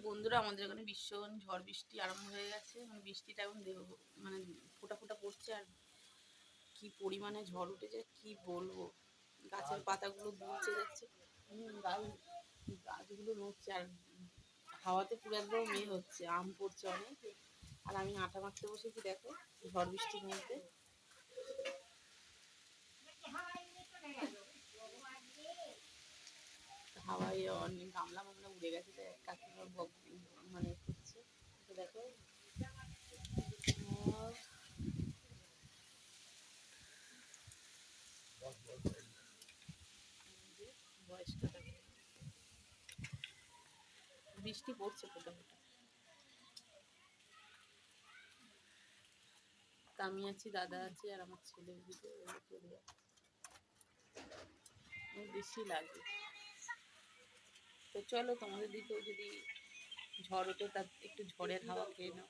বন্ধুরা, আমাদের এখানে ভীষণ ঝড় বৃষ্টি আরম্ভ হয়ে গেছে। মানে বৃষ্টিটা এখন মানে ফোঁটা ফোঁটা পড়ছে, আর কি পরিমাণে ঝড় উঠেছে কি বলবো। গাছের পাতাগুলো দুলছে যাচ্ছে, গাছগুলো নড়ছে, আর হাওয়াতে পুরো একদম হচ্ছে, আম পড়ছে অনেক। আর আমি আটা মাখতে বসেছি, দেখো ঝড় বৃষ্টির মধ্যে। হাওয়ায় অনেক গামলা মামলা উড়ে গেছে, তো কাকিমার মানে করছে দেখো। বয়সটা দেখো, বৃষ্টি পড়ছে ফোটা ফোটা। আমি আছি, দাদা আছে, আর আমার ছেলের দিকে চলে যাচ্ছে, বেশি লাগে। তো চলো, তোমাদের দিকেও যদি ঝড় ওঠে, তার একটু ঝড়ের হাওয়া খেয়ে নাও।